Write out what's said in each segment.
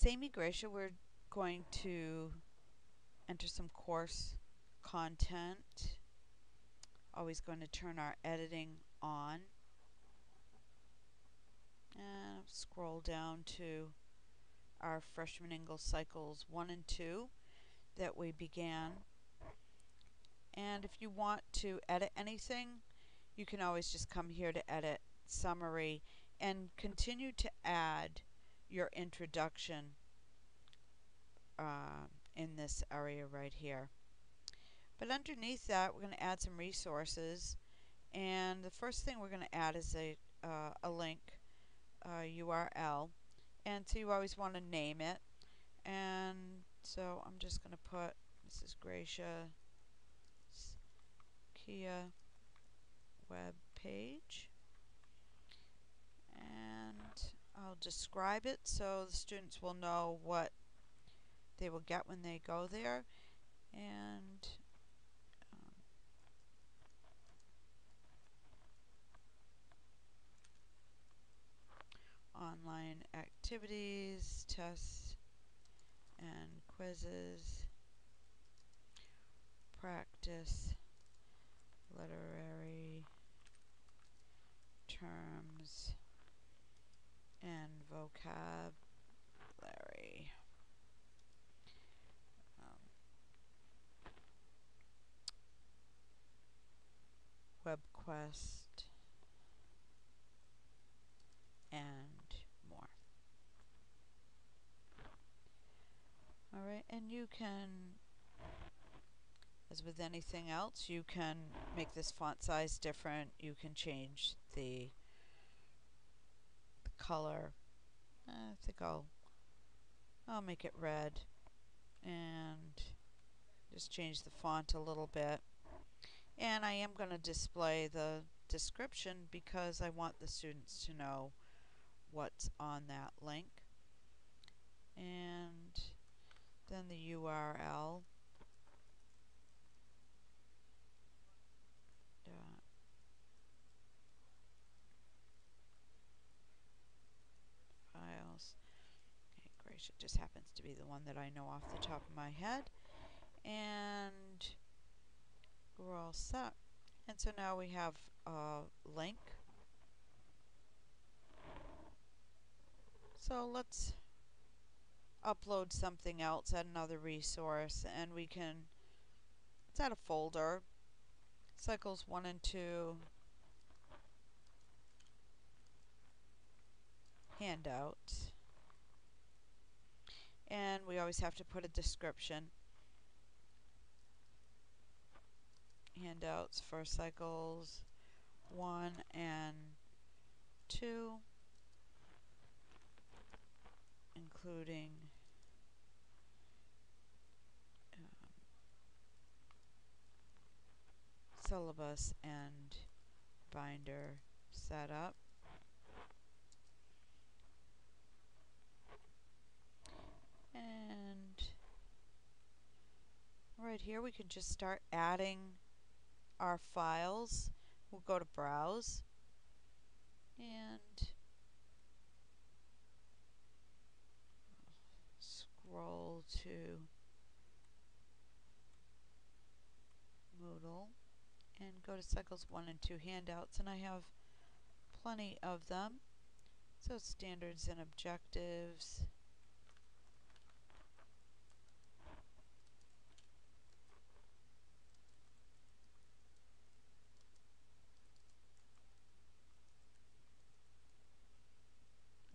is Amy Gracia. We're going to enter some course content. Always going to turn our editing on. And scroll down to our freshman English cycles 1 and 2 that we began. And if you want to edit anything, you can always just come here to edit summary and continue to add your introduction in this area right here. But underneath that, we're going to add some resources, and the first thing we're going to add is a link URL, and so you always want to name it. And so I'm just going to put Mrs. Gracia Kia web page, and I'll describe it so the students will know what they will get when they go there. And online activities, tests, and quizzes, practice, literary terms, and vocabulary. WebQuest, and more. Alright, and you can, as with anything else, you can make this font size different. You can change the color. I think I'll make it red and just change the font a little bit. And I am going to display the description because I want the students to know what's on that link. And then the URL. Files. Okay, Gracia just happens to be the one that I know off the top of my head. And we're all set. And so now we have a link. So let's upload something else, add another resource, and we can, let's add a folder, cycles 1 and 2, handouts, and we always have to put a description. Handouts for cycles 1 and 2, including syllabus and binder setup. And right here we can just start adding our files. We'll go to Browse and scroll to Moodle and go to cycles 1 and 2 handouts, and I have plenty of them. So standards and objectives,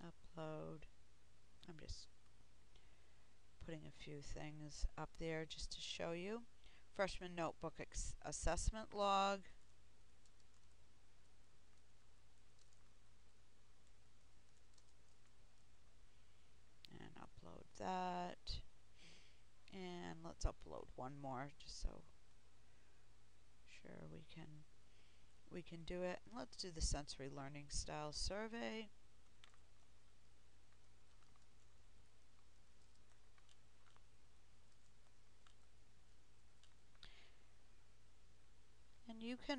upload. I'm just putting a few things up there just to show you. Freshman notebook assessment log. And upload that. And let's upload one more just so sure we can do it. And let's do the sensory learning style survey. And you can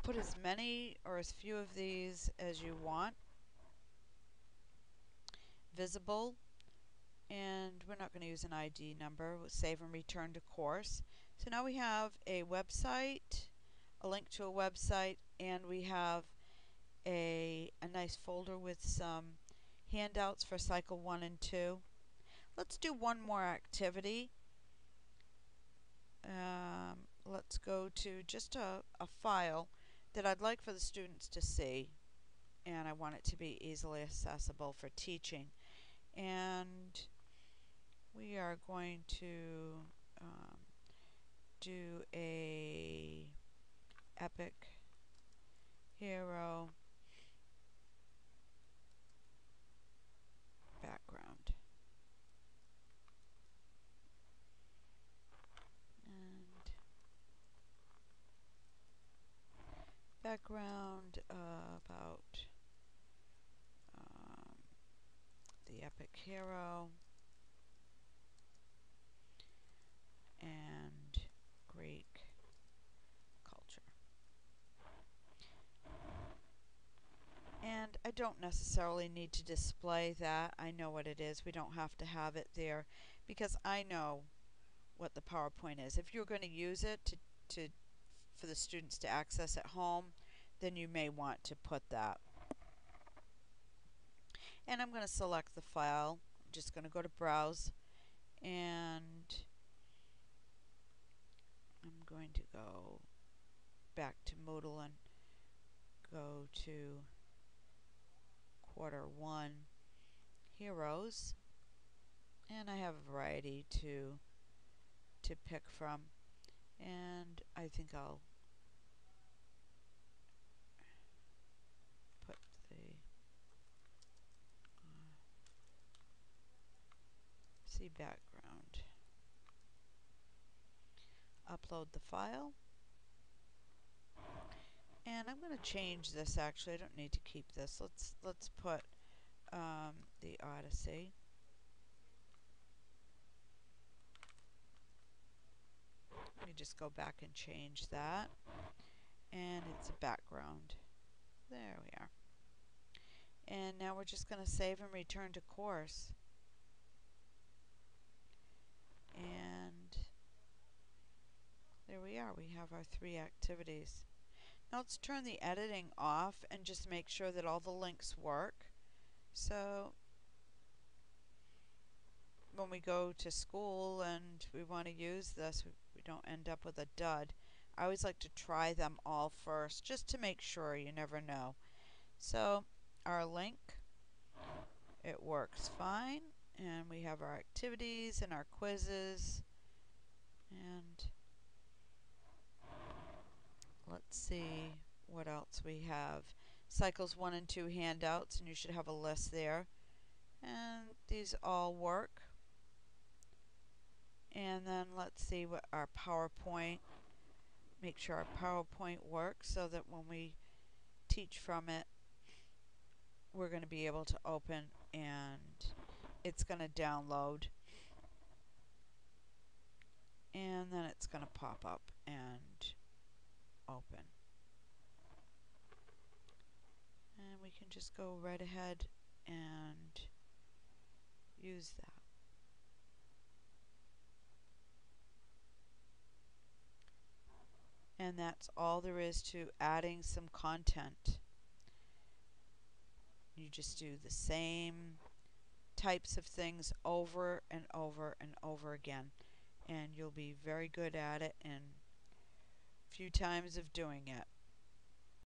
put as many or as few of these as you want visible, and we're not going to use an ID number. We'll save and return to course. So now we have a website, a link to a website, and we have a nice folder with some handouts for cycle 1 and 2. Let's do one more activity. Let's go to just a file that I'd like for the students to see, and I want it to be easily accessible for teaching. And we are going to do a epic hero background. And background about the epic hero and Greek culture. And I don't necessarily need to display that. I know what it is. We don't have to have it there because I know what the PowerPoint is. If you're going to use it for the students to access at home, then you may want to put that. And I'm going to select the file. I'm just going to go to Browse, and I'm going to go back to Moodle and go to Q1 Heroes, and I have a variety to pick from, and I think I'll put the see background, upload the file, and I'm going to change this. Actually, I don't need to keep this. Let's put the Odyssey. Let me just go back and change that, and it's a background. There we are. And now we're just going to save and return to course. And there we are. We have our 3 activities. Now let's turn the editing off and just make sure that all the links work. So when we go to school and we want to use this, we don't end up with a dud. I always like to try them all first just to make sure. You never know. So our link, it works fine, and we have our activities and our quizzes, and let's see what else we have. Cycles 1 and 2 handouts, and you should have a list there, and these all work. And then let's see what our PowerPoint, make sure our PowerPoint works so that when we teach from it, we're going to be able to open and it's going to download, and then it's going to pop up and open. And we can just go right ahead and use that. And that's all there is to adding some content. You just do the same types of things over and over and over again, and you'll be very good at it in a few times of doing it.